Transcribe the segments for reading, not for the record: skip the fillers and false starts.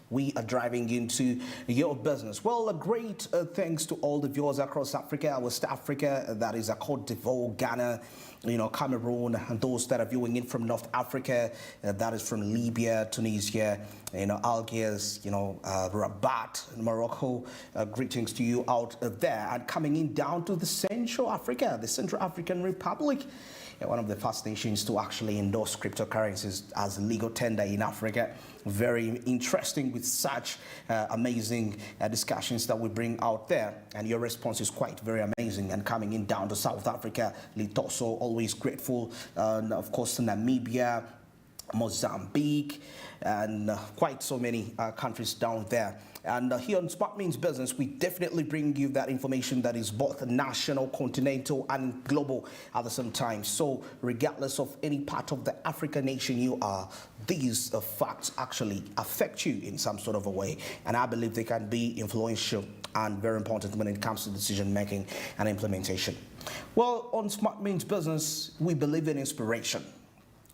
we are driving into your business. Well, a great thanks to all the viewers across Africa, West Africa, that is Cote d'Ivoire, Ghana, Cameroon, and those that are viewing in from North Africa, that is from Libya, Tunisia, Algiers, Rabat, Morocco. Greetings to you out there. And coming in down to the Central Africa, the Central African Republic, one of the first nations to actually endorse cryptocurrencies as legal tender in Africa. Very interesting with such amazing discussions that we bring out there. And your response is quite very amazing. And coming in down to South Africa, Lesotho, always grateful. And of course, Namibia, Mozambique, and quite so many countries down there. And here on Smart Means Business, we definitely bring you that information that is both national, continental, and global at the same time. So regardless of any part of the African nation you are, these facts actually affect you in some sort of a way. And I believe they can be influential and very important when it comes to decision making and implementation. Well, on Smart Means Business, we believe in inspiration.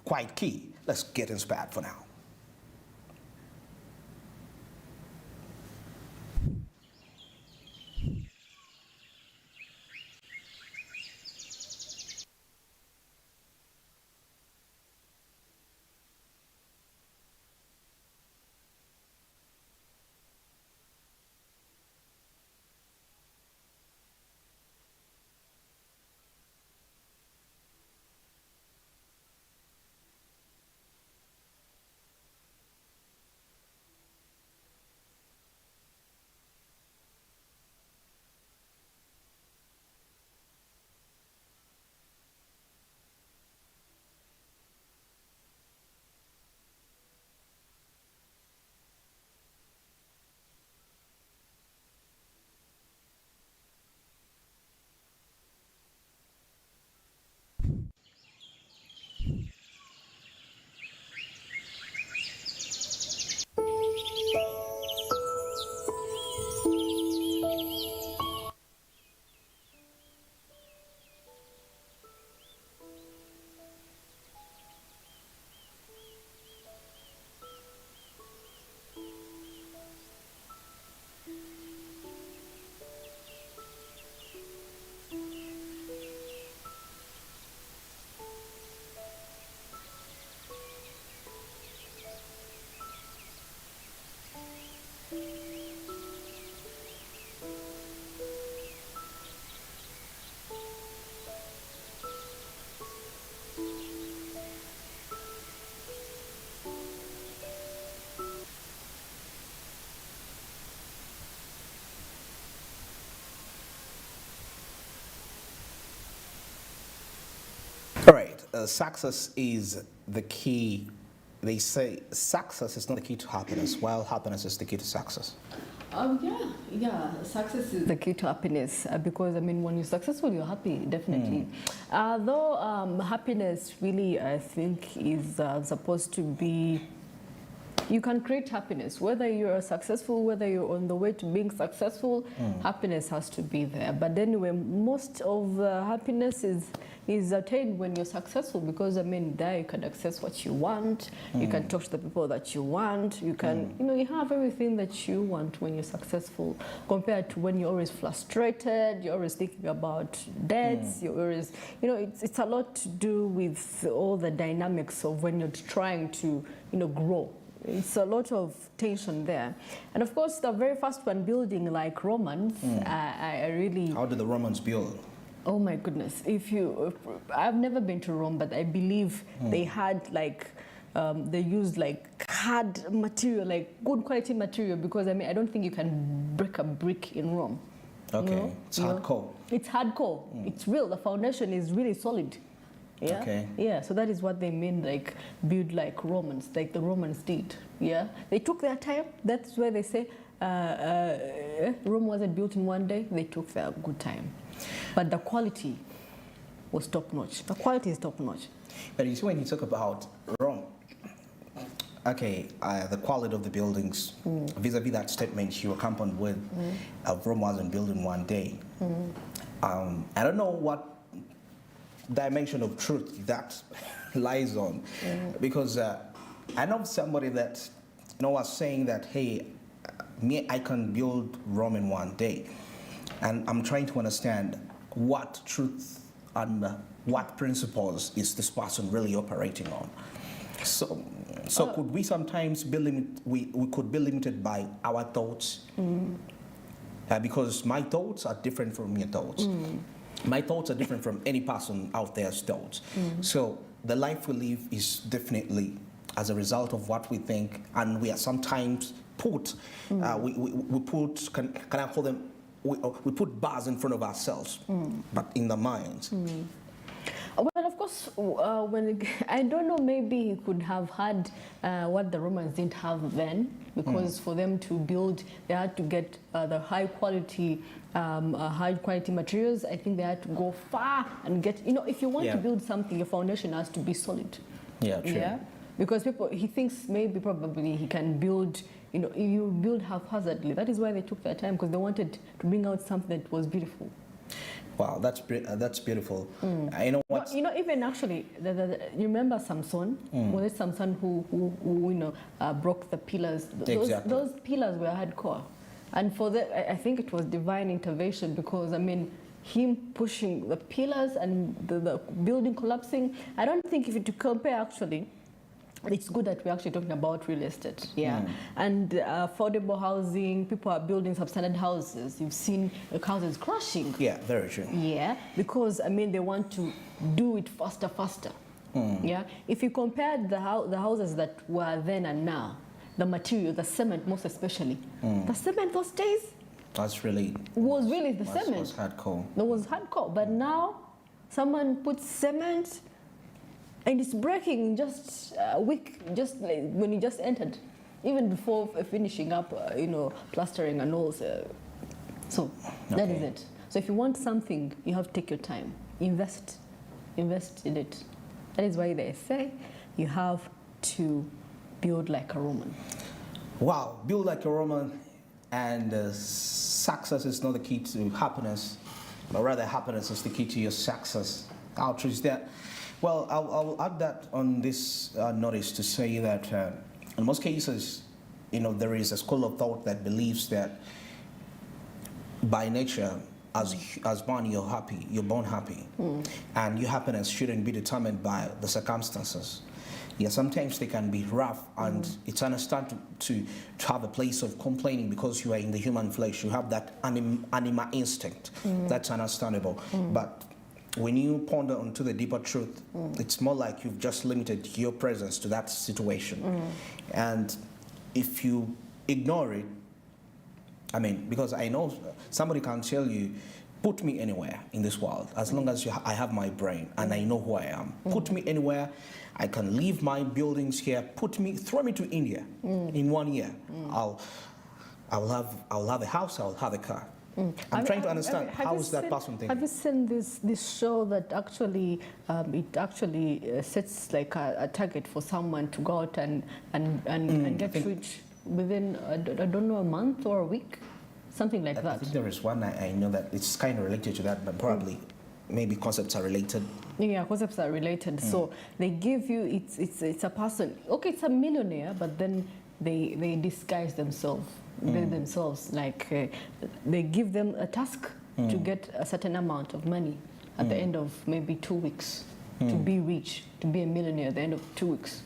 Quite key. Let's get inspired for now. All right, success is the key. They say success is not the key to happiness, while happiness is the key to success. Success is the key to happiness because, when you're successful, you're happy, definitely. Though happiness really, I think, is supposed to be, you can create happiness. Whether you're successful, whether you're on the way to being successful, happiness has to be there. But anyway, most of happiness is attained when you're successful because, there you can access what you want, you can talk to the people that you want, you can, you have everything that you want when you're successful compared to when you're always frustrated, you're always thinking about debts, you're always, it's a lot to do with all the dynamics of when you're trying to, grow. It's a lot of tension there. And of course, the very first one, building like Romans, I really... How did the Romans build? Oh my goodness. I've never been to Rome, but I believe they had they used hard material, good quality material, because I don't think you can break a brick in Rome. Okay, it's hardcore. It's hardcore. It's real. The foundation is really solid. Yeah. Okay. Yeah. So that is what they mean, build like Romans, like the Romans did. Yeah. They took their time. That's where they say Rome wasn't built in one day. They took their good time, but the quality was top notch. The quality is top notch. But you see, when you talk about Rome, okay, the quality of the buildings, vis-a-vis that statement you accompanied with, Rome wasn't built in one day. I don't know what dimension of truth that lies on, because I know somebody that was saying that, hey, me, I can build Rome in one day. And I'm trying to understand what truth and what principles is this person really operating on. So could we sometimes be we could be limited by our thoughts? Because my thoughts are different from your thoughts. My thoughts are different from any person out there's thoughts. So the life we live is definitely as a result of what we think, and we are sometimes put, we put, can I call them, we put bars in front of ourselves, but in the minds. Well, of course, I don't know, maybe he could have had what the Romans didn't have then, because for them to build, they had to get the high quality materials. I think they had to go far and get, if you want to build something, your foundation has to be solid. Yeah, true. Yeah, because he thinks probably he can build, you build haphazardly. That is why they took their time, because they wanted to bring out something that was beautiful. Wow, that's beautiful. You know what? Well, even actually, you remember Samson? Was it Samson who broke the pillars? Exactly. Those pillars were hardcore, and for that, I think it was divine intervention, because him pushing the pillars and the building collapsing. I don't think if you compare actually. It's good that we're actually talking about real estate, and affordable housing. People are building substandard houses. You've seen houses crashing. Yeah, very true. Yeah, because they want to do it faster. Yeah, if you compare the houses that were then and now, the material, the cement, most especially, the cement those days was really the cement. Was hardcore. That was hardcore, but now someone puts cement. And it's breaking just a week, just like when you just entered, even before finishing up, plastering and all. So that is it. So if you want something, you have to take your time, invest in it. That is why they say you have to build like a Roman. Wow, build like a Roman, and success is not the key to happiness, but rather happiness is the key to your success. How true is that? Well, I'll add that on this notice to say that in most cases, there is a school of thought that believes that by nature, as born, you're happy, you're born happy, and your happiness shouldn't be determined by the circumstances. Yeah, sometimes they can be rough, and it's understandable to have a place of complaining because you are in the human flesh. You have that anima instinct. That's understandable, but when you ponder onto the deeper truth, it's more like you've just limited your presence to that situation. And if you ignore it, because I know somebody can tell you, put me anywhere in this world, as long as I have my brain and I know who I am. Put me anywhere, I can leave my buildings here, throw me to India in 1 year. I'll have a house, I'll have a car. I'm trying to understand how is that person thinking. Have you seen this show that actually sets like a target for someone to go out and get rich within I don't know, a month or a week, something like that? I think there is one I know that it's kind of related to that, but probably maybe concepts are related. Yeah, concepts are related. So they give you it's a person. Okay, it's a millionaire, but then they disguise themselves. They themselves, like they give them a task to get a certain amount of money at the end of maybe 2 weeks to be rich, to be a millionaire at the end of 2 weeks.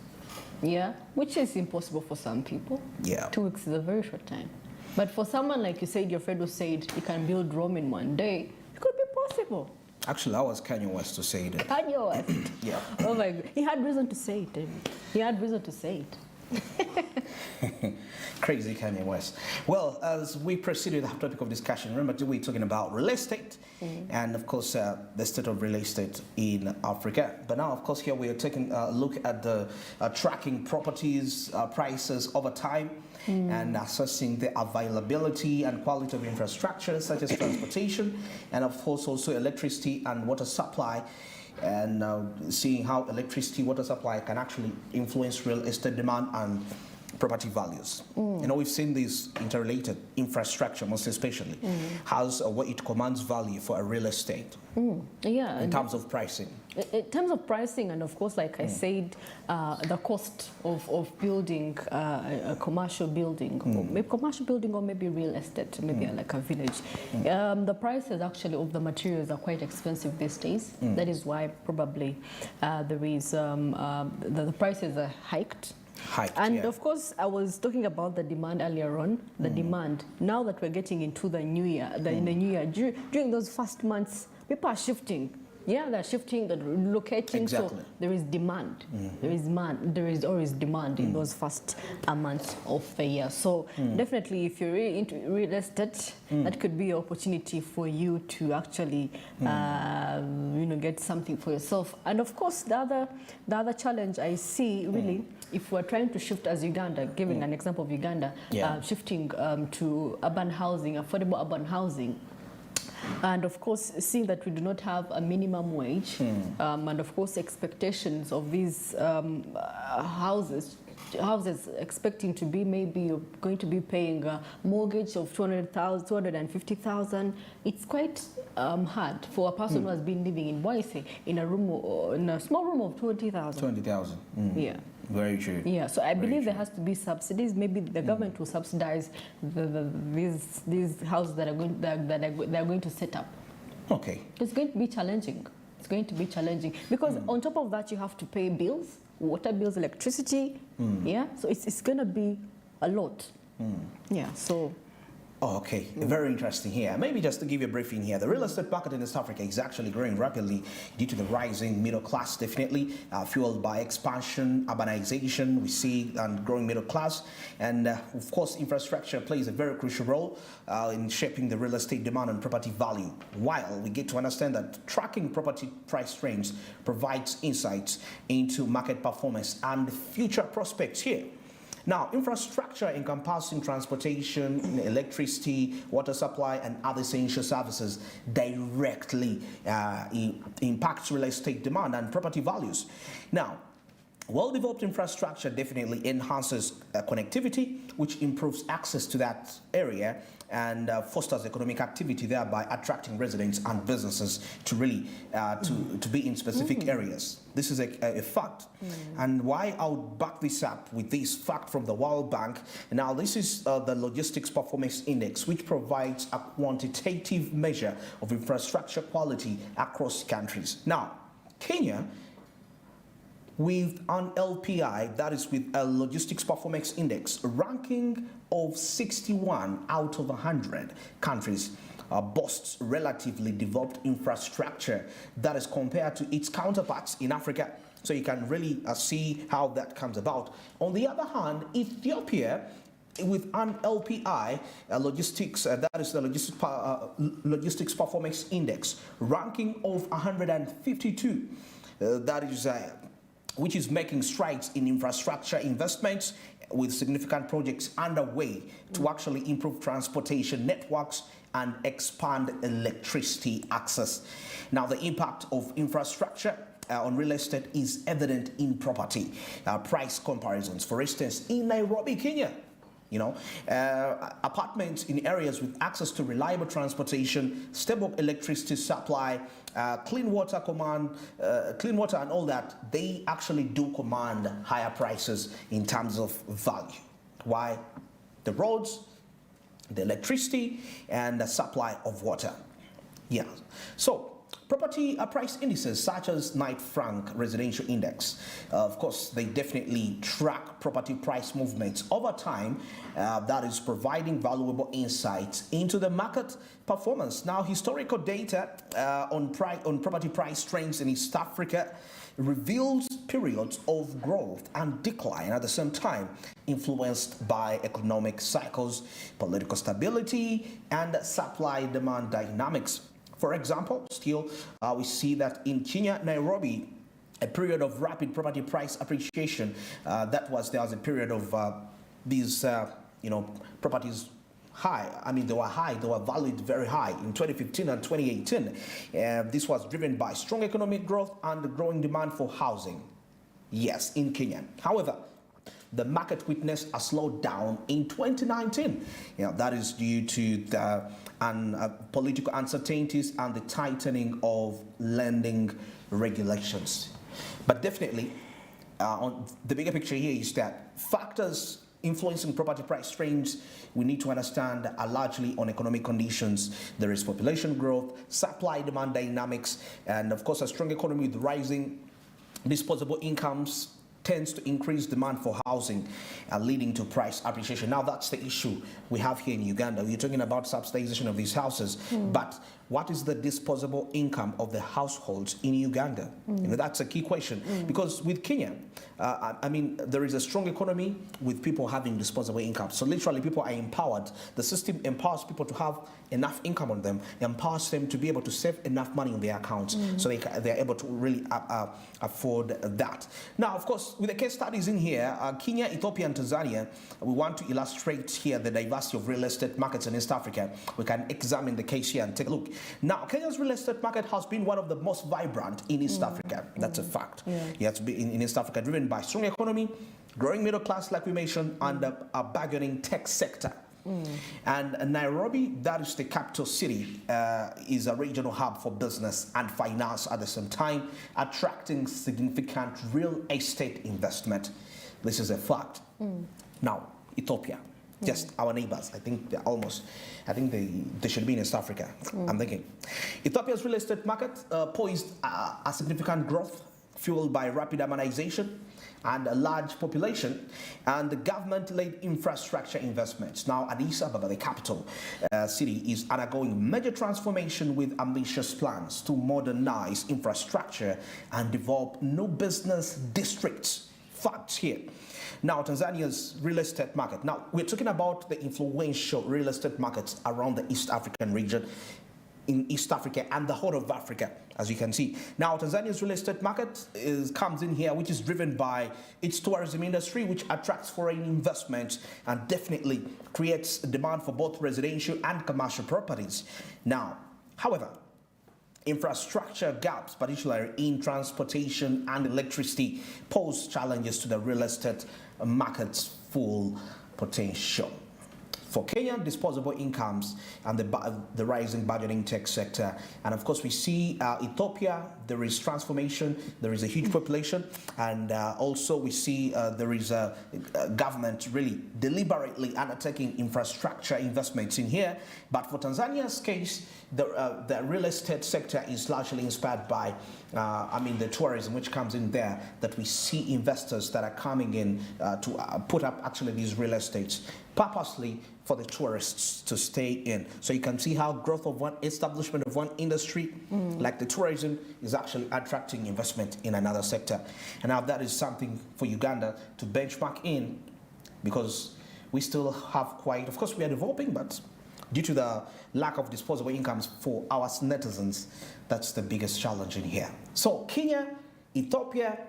Yeah, which is impossible for some people. Yeah, 2 weeks is a very short time. But for someone like you said, your friend who said you can build Rome in 1 day, it could be possible. Actually, I was Kanye West to say that. Kanye West. Yeah. Oh my God, he had reason to say it, David. He had reason to say it. Crazy Kanye West. Well, as we proceed with our topic of discussion, remember we're talking about real estate and, of course, the state of real estate in Africa. But now, of course, here we are taking a look at the tracking properties prices over time and assessing the availability and quality of infrastructure such as transportation and, of course, also electricity and water supply, and seeing how electricity, water supply can actually influence real estate demand and property values. You know, we've seen this interrelated infrastructure, most especially, has what it commands value for a real estate Yeah. in terms of pricing. In terms of pricing, and of course, like I said, the cost of building a commercial building, or maybe commercial building, or maybe real estate, maybe like a village. The prices actually of the materials are quite expensive these days. That is why probably there is the prices are hiked. And of course, I was talking about the demand earlier on. The demand. Now that we're getting into the new year, in the new year, during those first months, people are shifting. Yeah, they're shifting, they're relocating. Exactly. So there is demand. There is always demand in those first months of the year. So definitely, if you're really into real estate, that could be an opportunity for you to actually, get something for yourself. And of course, the other challenge I see really, if we're trying to shift as Uganda, giving an example of Uganda, shifting to urban housing, affordable urban housing. And of course, seeing that we do not have a minimum wage, and of course, expectations of these houses expecting to be, maybe you're going to be paying a mortgage of 200,000, 250,000. It's quite hard for a person who has been living in Boise in a small room of 20,000. 20,000. Yeah. Very true. Yeah, so I believe there has to be subsidies. Maybe the government will subsidize these houses that are going to set up. Okay. It's going to be challenging. It's going to be challenging because on top of that you have to pay bills, water bills, electricity. Yeah, so it's going to be a lot. Yeah, so. Oh, okay, very interesting here. Maybe just to give you a briefing here, the real estate market in East Africa is actually growing rapidly due to the rising middle class, definitely fueled by expansion, urbanization, we see, and growing middle class. And of course, infrastructure plays a very crucial role in shaping the real estate demand and property value. While we get to understand that tracking property price trends provides insights into market performance and future prospects here. Now, infrastructure encompassing transportation, electricity, water supply, and other essential services directly impacts real estate demand and property values. Now, well-developed infrastructure definitely enhances connectivity, which improves access to that area and fosters economic activity, thereby attracting residents and businesses to really to be in specific areas. This is a fact. And why I would back this up with this fact from the World Bank. Now, this is the Logistics Performance Index, which provides a quantitative measure of infrastructure quality across countries. Now, Kenya, with an LPI, that is with a Logistics Performance Index, ranking of 61 out of 100 countries, boasts relatively developed infrastructure that is compared to its counterparts in Africa. So you can really see how that comes about. On the other hand, Ethiopia, with an LPI, logistics, that is the Logistics Performance Index, ranking of 152, that is which is making strides in infrastructure investments with significant projects underway to actually improve transportation networks and expand electricity access. Now, the impact of infrastructure on real estate is evident in property price comparisons. For instance, in Nairobi, Kenya, apartments in areas with access to reliable transportation, stable electricity supply, clean water and all that, they actually do command higher prices in terms of value. Why? The roads, the electricity, and the supply of water. Yeah. So, property price indices such as Knight Frank Residential Index, of course, they definitely track property price movements over time. That is providing valuable insights into the market performance. Now, historical data on property price trends in East Africa reveals periods of growth and decline at the same time, influenced by economic cycles, political stability, and supply-demand dynamics. For example, still, we see that in Kenya, Nairobi, a period of rapid property price appreciation. There was a period of these, properties high. I mean, they were high. They were valued very high in 2015 and 2018. This was driven by strong economic growth and the growing demand for housing. Yes, in Kenya. However, the market witnessed a slowdown in 2019. That is due to the political uncertainties and the tightening of lending regulations. But definitely, on the bigger picture here is that factors influencing property price trends we need to understand are largely on economic conditions. There is population growth, supply-demand dynamics, and of course a strong economy with rising disposable incomes tends to increase demand for housing, leading to price appreciation. Now that's the issue we have here in Uganda. We're talking about subsidization of these houses, but what is the disposable income of the households in Uganda? That's a key question, because with Kenya, there is a strong economy with people having disposable income. So literally people are empowered. The system empowers people to have enough income on them, empowers them to be able to save enough money on their accounts, so they're able to really afford that. Now, of course, with the case studies in here, Kenya, Ethiopia, and Tanzania, we want to illustrate here the diversity of real estate markets in East Africa. We can examine the case here and take a look. Now, Kenya's real estate market has been one of the most vibrant in East Africa. That's a fact. It has been in East Africa, driven by strong economy, growing middle class, like we mentioned, and a burgeoning tech sector. And Nairobi, that is the capital city, is a regional hub for business and finance at the same time, attracting significant real estate investment. This is a fact. Now, Ethiopia, just our neighbors. I think they should be in East Africa. I'm thinking. Ethiopia's real estate market poised a significant growth, fueled by rapid urbanization and a large population and the government-led infrastructure investments. Now, Addis Ababa, the capital city, is undergoing major transformation with ambitious plans to modernize infrastructure and develop new business districts. Facts here. Now, Tanzania's real estate market. Now, we're talking about the influential real estate markets around the East African region, in East Africa and the whole of Africa, as you can see. Now, Tanzania's real estate market comes in here, which is driven by its tourism industry, which attracts foreign investment and definitely creates demand for both residential and commercial properties. Now, however, infrastructure gaps, particularly in transportation and electricity, pose challenges to the real estate market's full potential. For Kenya, disposable incomes and the rising budgeting tech sector. And of course, we see Ethiopia, there is transformation, there is a huge population, and also we see there is a government really deliberately undertaking infrastructure investments in here. But for Tanzania's case, the real estate sector is largely inspired by the tourism which comes in there, that we see investors that are coming in to put up actually these real estates purposely for the tourists to stay in. So you can see how growth of one establishment of one industry, like the tourism, is actually attracting investment in another sector. And now that is something for Uganda to benchmark in, because we still have quite, of course we are developing, but due to the lack of disposable incomes for our netizens, that's the biggest challenge in here. So Kenya, Ethiopia,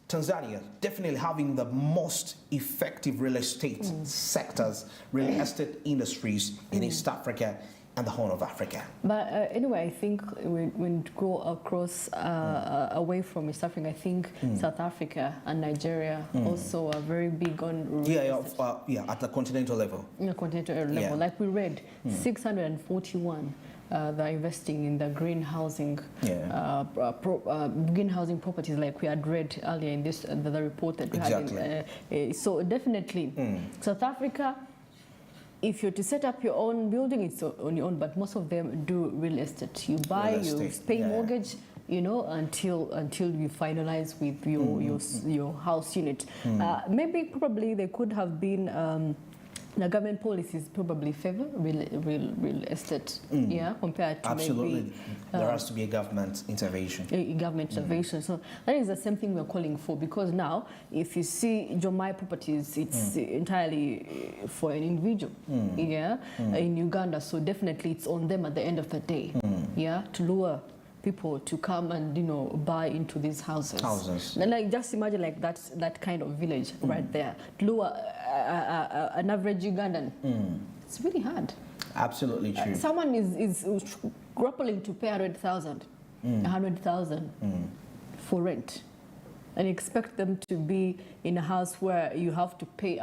Tanzania definitely having the most effective real estate sectors, real estate industries in East Africa and the Horn of Africa. But anyway, I think when we go across away from East Africa, I think South Africa and Nigeria also are very big on real estate. At the continental level. Continental level, like we read, 641. They're investing in the green housing, green housing properties, like we had read earlier in this the report that we had. So definitely, South Africa, if you're to set up your own building, it's on your own. But most of them do real estate. You buy, you pay mortgage, until you finalize with your house unit. Probably they could have been. The government policies probably favor real estate, compared to absolutely. There has to be a government intervention. So that is the same thing we're calling for, because now, if you see Jomai properties, it's entirely for an individual, in Uganda. So definitely it's on them at the end of the day, to lure people to come and buy into these houses. And like just imagine like that kind of village right there. To lure an average Ugandan, it's really hard. Absolutely true. Someone is grappling to pay 100,000 for rent. and expect them to be in a house where you have to pay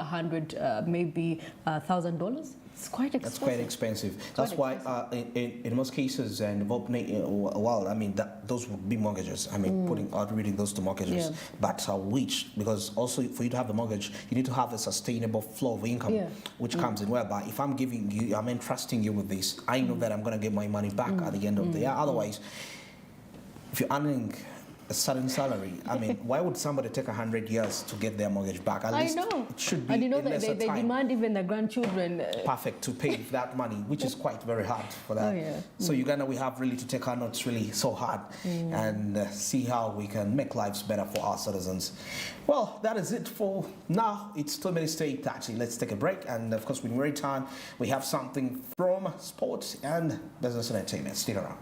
maybe $1,000. It's quite expensive. That's quite expensive. That's why in most cases in developed world, I mean, those would be mortgages. I mean, reading those to mortgages. Yeah. But which, because also for you to have a mortgage, you need to have a sustainable flow of income, which comes in whereby if I'm giving you, I'm entrusting you with this, I know that I'm going to get my money back at the end of the year. Otherwise, if you're earning a certain salary, I mean, why would somebody take 100 years to get their mortgage back? At least it should be and you know in that lesser they time. demand even the grandchildren. Perfect to pay that money, which is quite very hard for that. Oh, yeah. So Uganda, we have really to take our notes really so hard and see how we can make lives better for our citizens. Well, that is it for now. It's 2 minutes to 8:30. Let's take a break, and of course, when we return, we have something from sports and business and entertainment. Stick around.